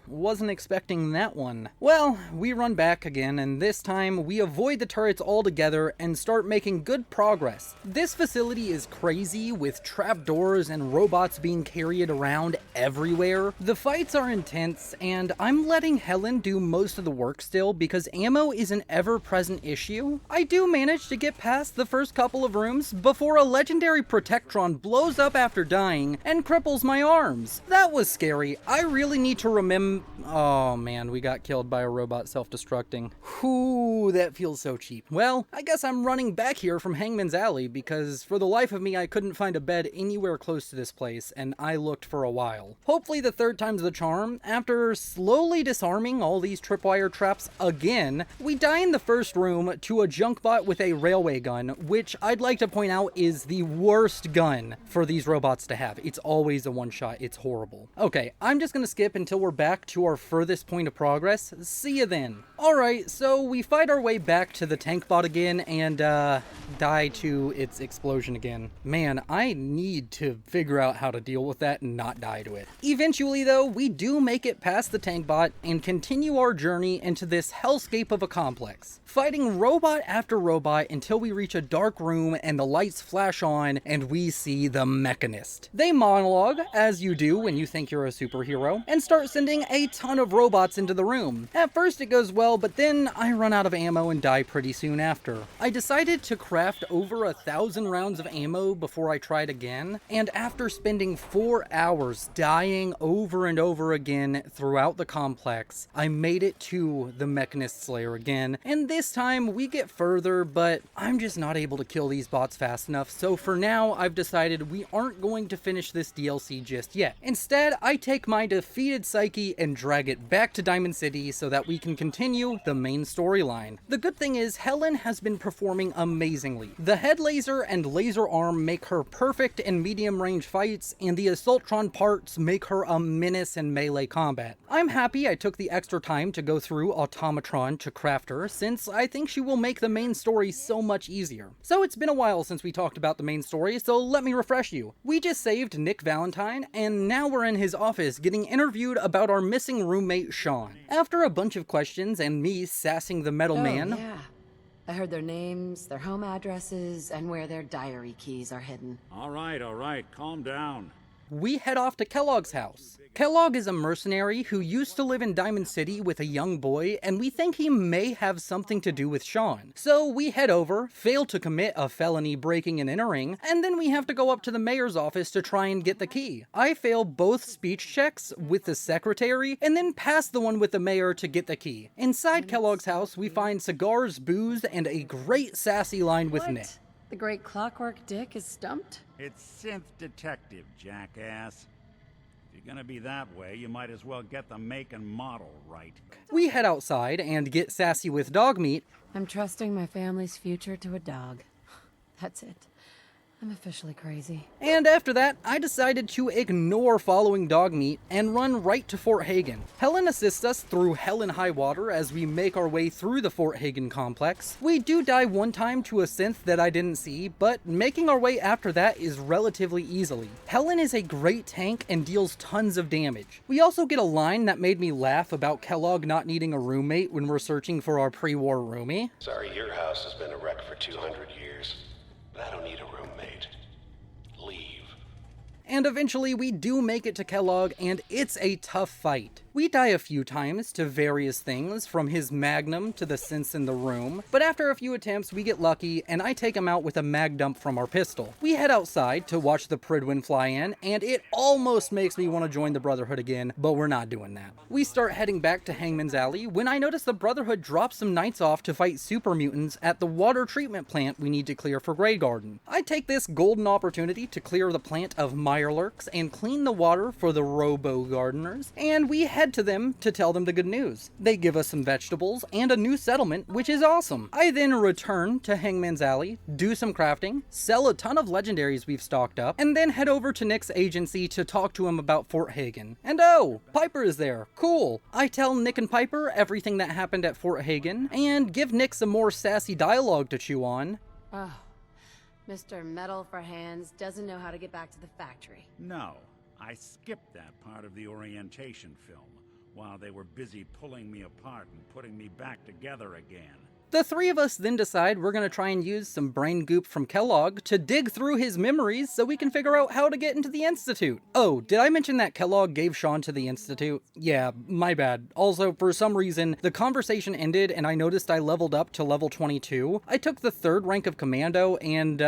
Wasn't expecting that one. Well, we run back again, and this time we avoid the turrets altogether and start making good progress. This facility is crazy, with trapdoors and robots being carried around everywhere. The fights are intense, and I'm letting Helen do most of the work still because ammo is an ever-present issue. I do manage to get past the first couple of rooms before a legendary Protectron blows up after dying and cripples my arms. That was scary. I really need to remember. Oh man, we got killed by a robot self-destructing. Whew, that feels so cheap. Well, I guess I'm running back here from Hangman's Alley because for the life of me I couldn't find a bed anywhere close to this place, and I looked for a while. Hopefully the third time's the charm. After slowly disarming all these tripwire traps again, we die in the first room to a junk bot with a railway gun, which I'd like to point out is the worst gun for these robots to have. It's always a one-shot. It's horrible. Okay, I'm just gonna skip until we're back to our furthest point of progress. See ya then. Alright, so we fight our way back to the tank bot again and die to its explosion again. Man, I need to figure out how to deal with that and not die to it. Eventually though, we do make it past the tank bot and continue our journey into this hellscape of a complex, fighting robot after robot until we reach a dark room and the lights flash on and we see the Mechanist. They monologue, as you do when you think you're a superhero, and start sending a ton of robots into the room. At first it goes well, but then I run out of ammo and die pretty soon after. I decided to craft over 1,000 rounds of ammo before I tried again, and after spending 4 hours dying over and over again throughout the complex, I made it to the Mechanist's lair again, and this time we get further, but I'm just not able to kill these bots fast enough, so for now I've decided we aren't going to finish this DLC just yet. Instead, I take my defeated Psyche and drag it back to Diamond City so that we can continue the main storyline. The good thing is Helen has been performing amazingly. The head laser and laser arm make her perfect in medium range fights, and the Assaultron parts make her a menace in melee combat. I'm happy I took the extra time to go through Automatron to craft her, since I think she will make the main story so much easier. So it's been a while since we talked about the main story, so let me refresh you. We just saved Nick Valentine, and now we're in his office getting interviewed about our missing roommate Sean. After a bunch of questions and me sassing the metal man. Yeah. I heard their names, their home addresses, and where their diary keys are hidden. All right, calm down. We head off to Kellogg's house. Kellogg is a mercenary who used to live in Diamond City with a young boy, and we think he may have something to do with Sean. So we head over, fail to commit a felony breaking and entering, and then we have to go up to the mayor's office to try and get the key. I fail both speech checks with the secretary, and then pass the one with the mayor to get the key. Inside Kellogg's house, we find cigars, booze, and a great sassy line with Nick. The great Clockwork Dick is stumped? It's Synth Detective, jackass. If you're gonna be that way, you might as well get the make and model right. We head outside and get sassy with dog meat. I'm trusting my family's future to a dog. That's it. I'm officially crazy. And after that, I decided to ignore following Dogmeat and run right to Fort Hagen. Helen assists us through hell and high water as we make our way through the Fort Hagen complex. We do die one time to a synth that I didn't see, but making our way after that is relatively easily. Helen is a great tank and deals tons of damage. We also get a line that made me laugh about Kellogg not needing a roommate when we're searching for our pre-war roomie. Sorry, your house has been a wreck for 200 years. I don't need a roommate. Leave. And eventually we do make it to Kellogg, and it's a tough fight. We die a few times to various things, from his magnum to the synths in the room, but after a few attempts we get lucky, and I take him out with a mag dump from our pistol. We head outside to watch the Pridwin fly in, and it almost makes me want to join the Brotherhood again, but we're not doing that. We start heading back to Hangman's Alley when I notice the Brotherhood drops some knights off to fight super mutants at the water treatment plant we need to clear for Grey Garden. I take this golden opportunity to clear the plant of Mirelurks and clean the water for the Robo Gardeners, and we head to them to tell them the good news. They give us some vegetables and a new settlement, which is awesome. I then return to Hangman's Alley, do some crafting, sell a ton of legendaries we've stocked up, and then head over to Nick's agency to talk to him about Fort Hagen. And oh, Piper is there. Cool. I tell Nick and Piper everything that happened at Fort Hagen, and give Nick some more sassy dialogue to chew on. Oh, Mr. Metal for Hands doesn't know how to get back to the factory. No, I skipped that part of the orientation film. while they were busy pulling me apart and putting me back together again. The three of us then decide we're going to try and use some brain goop from Kellogg to dig through his memories so we can figure out how to get into the Institute. Oh, did I mention that Kellogg gave Sean to the Institute? Yeah, my bad. Also, for some reason, the conversation ended and I noticed I leveled up to level 22. I took the 3rd rank of Commando and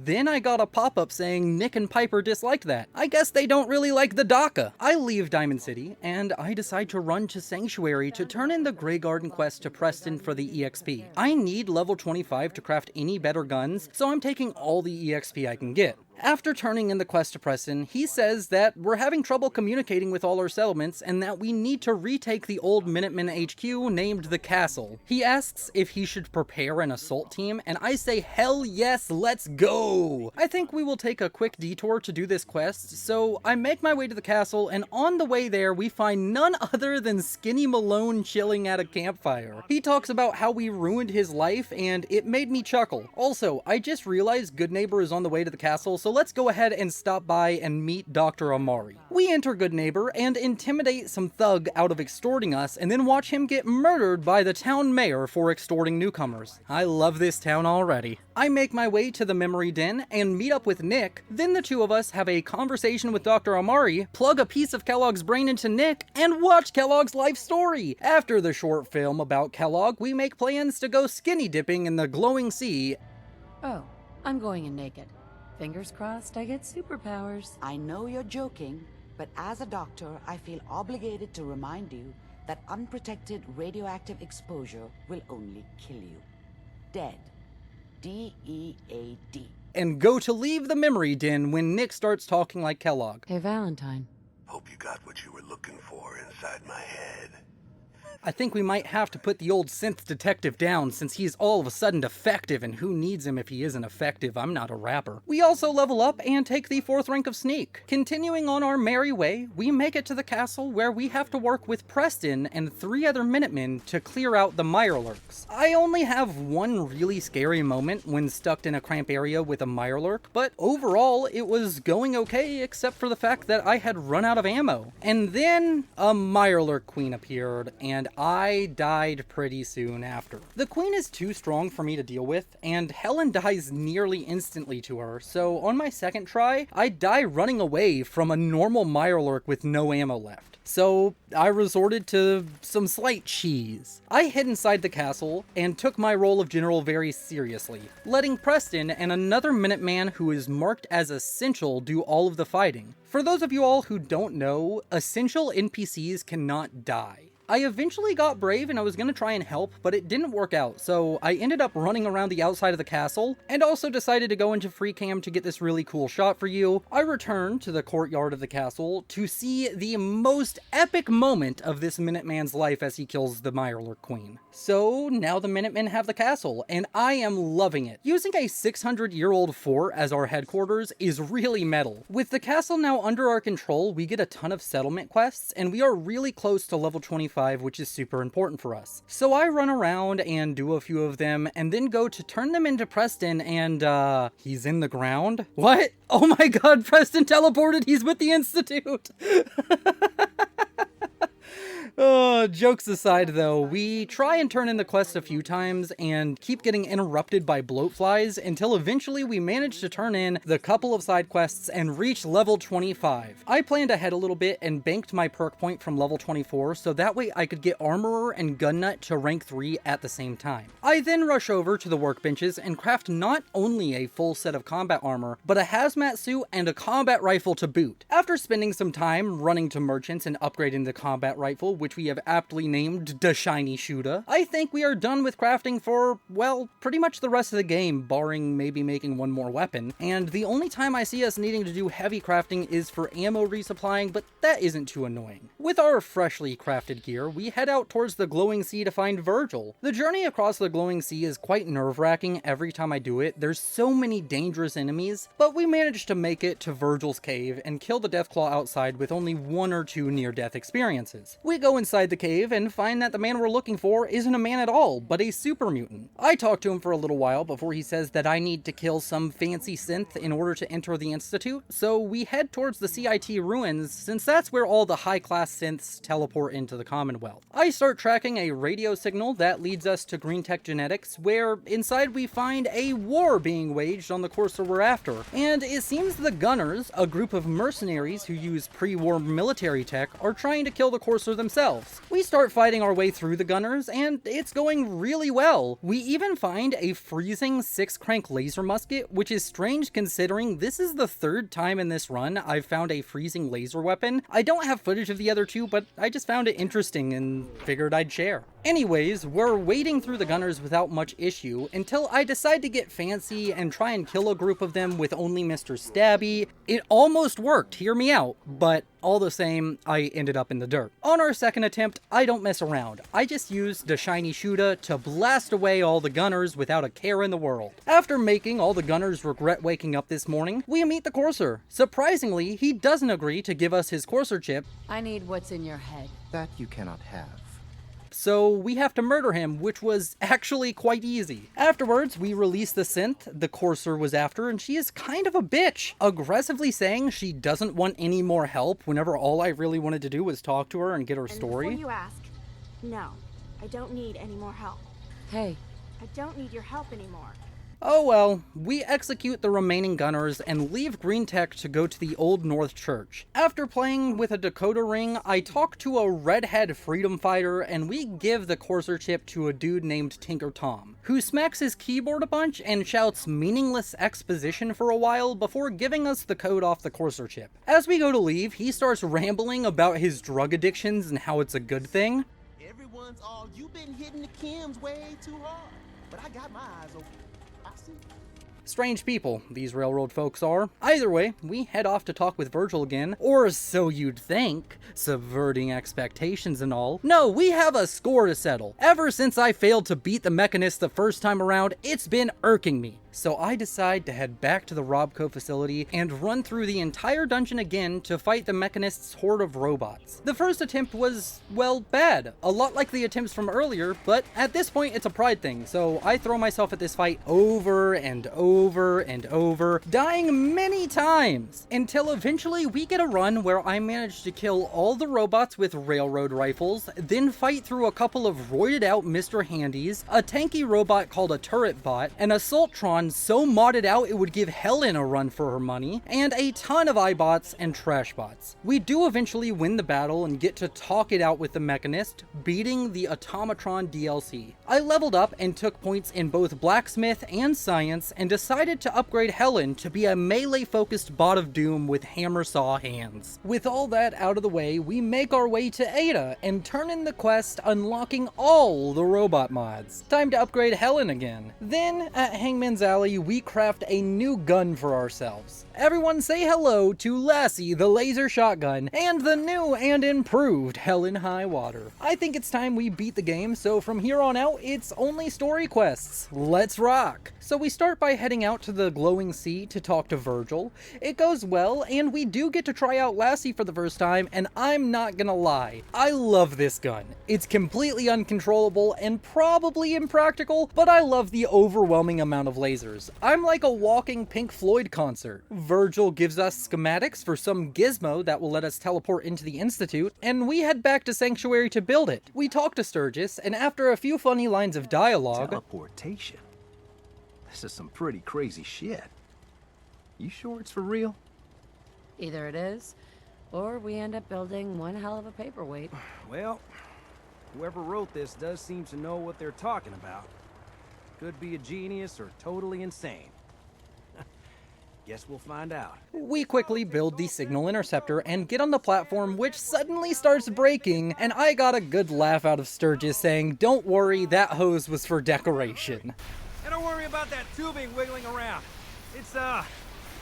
then I got a pop-up saying Nick and Piper disliked that. I guess they don't really like the DACA. I leave Diamond City and I decide to run to Sanctuary to turn in the Grey Garden quest to Preston for the EXP. I need level 25 to craft any better guns, so I'm taking all the EXP I can get. After turning in the quest to Preston, he says that we're having trouble communicating with all our settlements and that we need to retake the old Minutemen HQ named the Castle. He asks if he should prepare an assault team, and I say hell yes, let's go! I think we will take a quick detour to do this quest, so I make my way to the castle, and on the way there we find none other than Skinny Malone chilling at a campfire. He talks about how we ruined his life, and it made me chuckle. Also, I just realized Goodneighbor is on the way to the castle, so let's go ahead and stop by and meet Dr. Amari. We enter Goodneighbor and intimidate some thug out of extorting us, and then watch him get murdered by the town mayor for extorting newcomers. I love this town already. I make my way to the memory den and meet up with Nick, then the two of us have a conversation with Dr. Amari, plug a piece of Kellogg's brain into Nick, and watch Kellogg's life story. After the short film about Kellogg, we make plans to go skinny dipping in the glowing sea. Oh, I'm going in naked. Fingers crossed I get superpowers. I know you're joking, but as a doctor, I feel obligated to remind you that unprotected radioactive exposure will only kill you. Dead. D-E-A-D. And go to leave the memory den when Nick starts talking like Kellogg. Hey, Valentine. Hope you got what you were looking for inside my head. I think we might have to put the old synth detective down since he's all of a sudden defective, and who needs him if he isn't effective? I'm not a rapper. We also level up and take the 4th rank of Sneak. Continuing on our merry way, we make it to the castle where we have to work with Preston and 3 other Minutemen to clear out the Mirelurks. I only have one really scary moment when stuck in a cramped area with a Mirelurk, but overall it was going okay except for the fact that I had run out of ammo. And then a Mirelurk queen appeared, and I died pretty soon after. The queen is too strong for me to deal with, and Helen dies nearly instantly to her, so on my second try, I die running away from a normal Mirelurk with no ammo left. So I resorted to some slight cheese. I hid inside the castle and took my role of general very seriously, letting Preston and another Minuteman who is marked as essential do all of the fighting. For those of you all who don't know, essential NPCs cannot die. I eventually got brave and I was going to try and help, but it didn't work out, so I ended up running around the outside of the castle, and also decided to go into free cam to get this really cool shot for you. I returned to the courtyard of the castle to see the most epic moment of this Minuteman's life as he kills the Mirelurk Queen. So now the Minutemen have the castle, and I am loving it. Using a 600-year-old fort as our headquarters is really metal. With the castle now under our control, we get a ton of settlement quests, and we are really close to level 25, which is super important for us. So I run around and do a few of them, and then go to turn them into Preston, and he's in the ground? What? Oh my god, Preston teleported, he's with the Institute! Oh, jokes aside though, we try and turn in the quest a few times and keep getting interrupted by bloatflies until eventually we manage to turn in the couple of side quests and reach level 25. I planned ahead a little bit and banked my perk point from level 24 so that way I could get Armorer and Gun Nut to rank 3 at the same time. I then rush over to the workbenches and craft not only a full set of combat armor, but a hazmat suit and a combat rifle to boot. After spending some time running to merchants and upgrading the combat rifle, which we have aptly named the Shiny Shooter, I think we are done with crafting for, well, pretty much the rest of the game, barring maybe making one more weapon. And the only time I see us needing to do heavy crafting is for ammo resupplying, but that isn't too annoying. With our freshly crafted gear, we head out towards the glowing sea to find Virgil. The journey across the glowing sea is quite nerve-wracking every time I do it. There's so many dangerous enemies, but we managed to make it to Virgil's cave and kill the Deathclaw outside with only 1 or 2 near-death experiences. We go go inside the cave and find that the man we're looking for isn't a man at all, but a super mutant. I talk to him for a little while before he says that I need to kill some fancy synth in order to enter the Institute, so we head towards the CIT ruins since that's where all the high-class synths teleport into the Commonwealth. I start tracking a radio signal that leads us to Green Tech Genetics, where inside we find a war being waged on the Courser we're after, and it seems the Gunners, a group of mercenaries who use pre-war military tech, are trying to kill the Courser themselves. We start fighting our way through the Gunners, and it's going really well. We even find a freezing 6-crank laser musket, which is strange considering this is the third time in this run I've found a freezing laser weapon. I don't have footage of the other two, but I just found it interesting and figured I'd share. Anyways, we're wading through the Gunners without much issue until I decide to get fancy and try and kill a group of them with only Mr. Stabby. It almost worked, hear me out, but all the same, I ended up in the dirt. On our second attempt, I don't mess around. I just used the shiny Shuda to blast away all the Gunners without a care in the world. After making all the Gunners regret waking up this morning, we meet the Courser. Surprisingly, he doesn't agree to give us his Courser chip. I need what's in your head. That you cannot have. So we have to murder him, which was actually quite easy. Afterwards, we release the synth the Courser was after, and she is kind of a bitch, aggressively saying she doesn't want any more help whenever all I really wanted to do was talk to her and get her story. Before you ask, no, I don't need any more help. Hey. I don't need your help anymore. Oh well, we execute the remaining Gunners and leave Green Tech to go to the Old North Church. After playing with a Dakota ring, I talk to a redhead freedom fighter and we give the Courser chip to a dude named Tinker Tom, who smacks his keyboard a bunch and shouts meaningless exposition for a while before giving us the code off the Courser chip. As we go to leave, he starts rambling about his drug addictions and how it's a good thing. Everyone's all, you've been hitting the chems way too hard, but I got my eyes open. Strange people, these railroad folks are. Either way, we head off to talk with Virgil again, or so you'd think, subverting expectations and all. No, we have a score to settle. Ever since I failed to beat the Mechanist the first time around, it's been irking me. So I decide to head back to the Robco facility and run through the entire dungeon again to fight the Mechanist's horde of robots. The first attempt was, well, bad. A lot like the attempts from earlier, but at this point it's a pride thing, so I throw myself at this fight over and over and over, dying many times, until eventually we get a run where I manage to kill all the robots with railroad rifles, then fight through a couple of roided out Mr. Handies, a tanky robot called a Turret Bot, an Assaultron so modded out it would give Helen a run for her money, and a ton of iBots and trash bots. We do eventually win the battle and get to talk it out with the Mechanist, beating the Automatron DLC. I leveled up and took points in both Blacksmith and Science and decided to upgrade Helen to be a melee-focused bot of doom with hammer saw hands. With all that out of the way, we make our way to Ada and turn in the quest unlocking all the robot mods. Time to upgrade Helen again. Then, at Hangman's Alley, we craft a new gun for ourselves. Everyone say hello to Lassie the laser shotgun and the new and improved Helen Highwater. I think it's time we beat the game, so from here on out, it's only story quests. Let's rock! So we start by heading out to the glowing sea to talk to Virgil. It goes well, and we do get to try out Lassie for the first time, and I'm not gonna lie, I love this gun. It's completely uncontrollable and probably impractical, but I love the overwhelming amount of lasers. I'm like a walking Pink Floyd concert. Virgil gives us schematics for some gizmo that will let us teleport into the Institute, and we head back to Sanctuary to build it. We talk to Sturgis, and after a few funny lines of dialogue... Teleportation? This is some pretty crazy shit. You sure it's for real? Either it is, or we end up building one hell of a paperweight. Well, whoever wrote this does seem to know what they're talking about. Could be a genius or totally insane. Guess we'll find out. We quickly build the signal interceptor and get on the platform, which suddenly starts breaking, and I got a good laugh out of Sturgis saying, "Don't worry, that hose was for decoration." And don't worry about that tubing wiggling around. It's,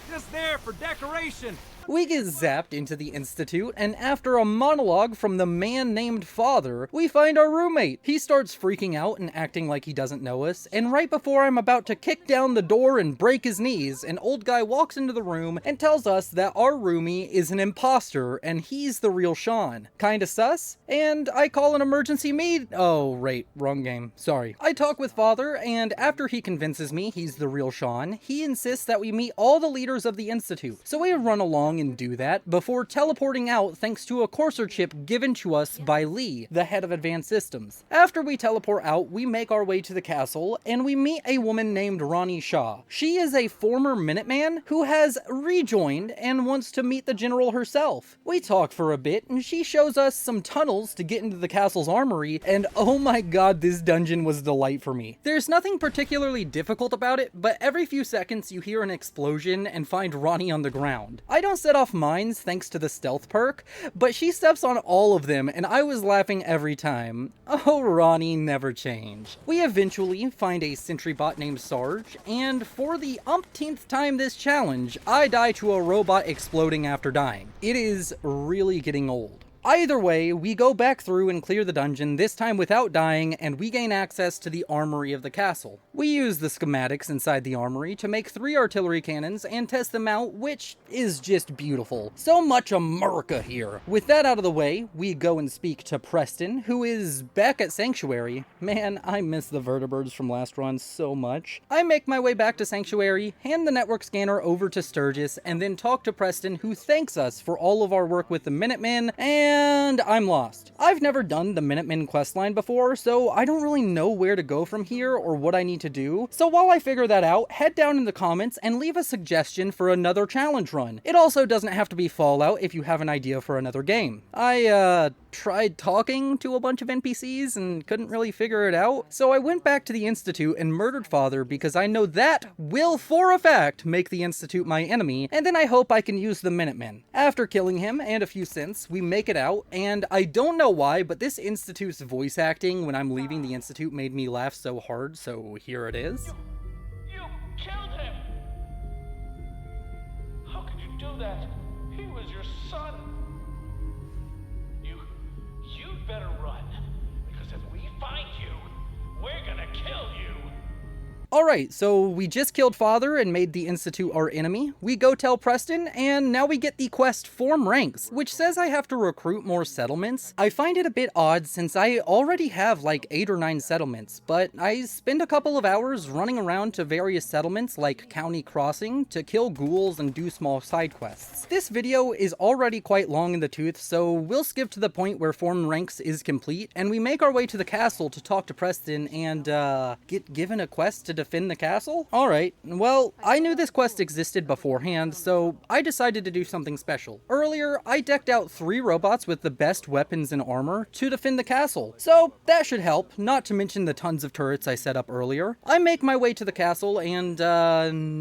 just there for decoration. We get zapped into the Institute, and after a monologue from the man named Father, we find our roommate. He starts freaking out and acting like he doesn't know us, and right before I'm about to kick down the door and break his knees, an old guy walks into the room and tells us that our roomie is an imposter and he's the real Sean. Kinda sus? And I call an emergency meet. Oh, right, wrong game. Sorry. I talk with Father, and after he convinces me he's the real Sean, he insists that we meet all the leaders of the Institute. So we run along and do that before teleporting out thanks to a Courser chip given to us by Lee, the head of Advanced Systems. After we teleport out, we make our way to the castle, and we meet a woman named Ronnie Shaw. She is a former Minuteman who has rejoined and wants to meet the general herself. We talk for a bit, and she shows us some tunnels to get into the castle's armory, and oh my god, this dungeon was a delight for me. There's nothing particularly difficult about it, but every few seconds you hear an explosion and find Ronnie on the ground. I don't set off mines thanks to the stealth perk, but she steps on all of them, and I was laughing every time. Oh, Ronnie never change. We eventually find a sentry bot named Sarge, and for the umpteenth time this challenge, I die to a robot exploding after dying. It is really getting old. Either way, we go back through and clear the dungeon, this time without dying, and we gain access to the armory of the castle. We use the schematics inside the armory to make 3 artillery cannons and test them out, which is just beautiful. So much America here. With that out of the way, we go and speak to Preston, who is back at Sanctuary. Man, I miss the vertibirds from last run so much. I make my way back to Sanctuary, hand the network scanner over to Sturgis, and then talk to Preston, who thanks us for all of our work with the Minutemen, and I'm lost. I've never done the Minutemen questline before, so I don't really know where to go from here or what I need to do. So while I figure that out, head down in the comments and leave a suggestion for another challenge run. It also doesn't have to be Fallout if you have an idea for another game. I tried talking to a bunch of NPCs and couldn't really figure it out, so I went back to the Institute and murdered Father because I know that will for a fact make the Institute my enemy, and then I hope I can use the Minutemen. After killing him and a few synths, we make it out, and I don't know why, but this Institute's voice acting when I'm leaving the Institute made me laugh so hard, so here it is. You killed him! How could you do that? He was your son. You'd better run, because if we find you, we're gonna kill you. Alright, so we just killed Father and made the Institute our enemy. We go tell Preston, and now we get the quest Form Ranks, which says I have to recruit more settlements. I find it a bit odd since I already have like 8 or 9 settlements, but I spend a couple of hours running around to various settlements like County Crossing to kill ghouls and do small side quests. This video is already quite long in the tooth, so we'll skip to the point where Form Ranks is complete, and we make our way to the castle to talk to Preston and get given a quest to defend the castle? Alright, well, I knew this quest existed beforehand, so I decided to do something special. Earlier, I decked out 3 robots with the best weapons and armor to defend the castle, so that should help, not to mention the tons of turrets I set up earlier. I make my way to the castle and,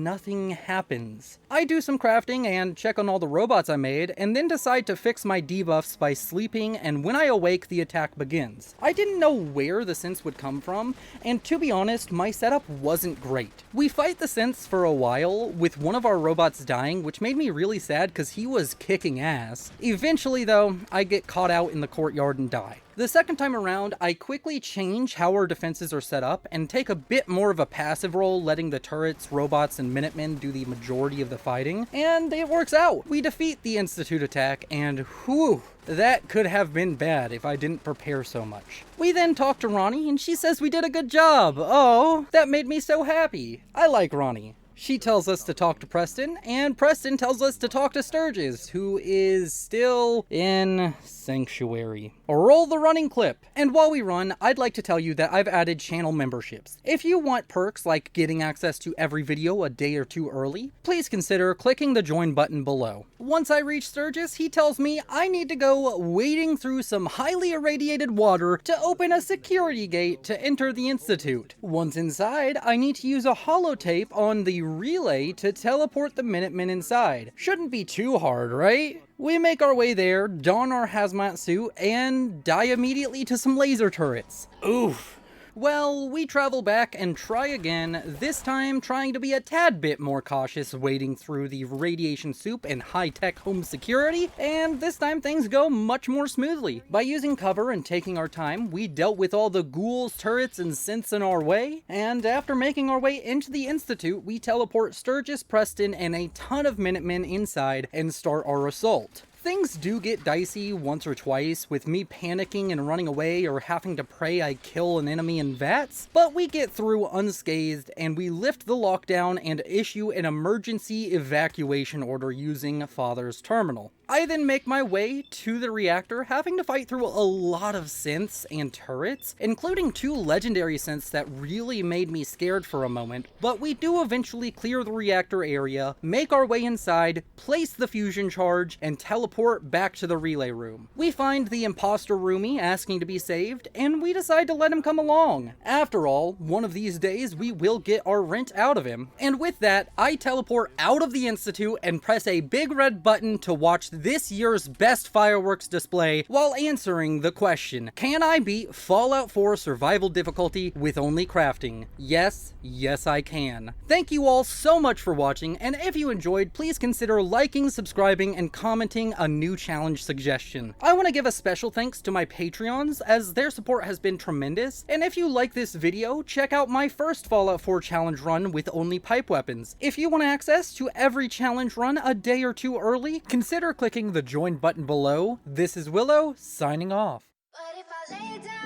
nothing happens. I do some crafting and check on all the robots I made, and then decide to fix my debuffs by sleeping, and when I awake, the attack begins. I didn't know where the synths would come from, and to be honest, my setup wasn't great. We fight the synths for a while, with one of our robots dying, which made me really sad because he was kicking ass. Eventually though, I get caught out in the courtyard and die. The second time around, I quickly change how our defenses are set up and take a bit more of a passive role, letting the turrets, robots, and Minutemen do the majority of the fighting, and it works out. We defeat the Institute attack, and whew, that could have been bad if I didn't prepare so much. We then talk to Ronnie, and she says we did a good job. Oh, that made me so happy. I like Ronnie. She tells us to talk to Preston, and Preston tells us to talk to Sturgis, who is still in Sanctuary. Roll the running clip. And while we run, I'd like to tell you that I've added channel memberships. If you want perks like getting access to every video a day or 2 early, please consider clicking the join button below. Once I reach Sturgis, he tells me I need to go wading through some highly irradiated water to open a security gate to enter the Institute. Once inside, I need to use a holotape on the relay to teleport the Minutemen inside. Shouldn't be too hard, right? We make our way there, don our hazmat suit, and die immediately to some laser turrets. Oof. Well, we travel back and try again, this time trying to be a tad bit more cautious wading through the radiation soup and high-tech home security, and this time things go much more smoothly. By using cover and taking our time, we dealt with all the ghouls, turrets, and synths in our way, and after making our way into the Institute, we teleport Sturgis, Preston, and a ton of Minutemen inside and start our assault. Things do get dicey once or twice, with me panicking and running away or having to pray I kill an enemy in VATS, but we get through unscathed and we lift the lockdown and issue an emergency evacuation order using Father's terminal. I then make my way to the reactor, having to fight through a lot of synths and turrets, including 2 legendary synths that really made me scared for a moment, but we do eventually clear the reactor area, make our way inside, place the fusion charge, and teleport back to the relay room. We find the imposter roomie asking to be saved, and we decide to let him come along. After all, one of these days we will get our rent out of him. And with that, I teleport out of the Institute and press a big red button to watch this year's best fireworks display while answering the question, can I beat Fallout 4 survival difficulty with only crafting? Yes, yes I can. Thank you all so much for watching, and if you enjoyed, please consider liking, subscribing, and commenting a new challenge suggestion. I want to give a special thanks to my Patreons, as their support has been tremendous, and if you like this video, check out my first Fallout 4 challenge run with only pipe weapons. If you want access to every challenge run a day or 2 early, consider clicking the join button below. This is Willow, signing off. But if I lay down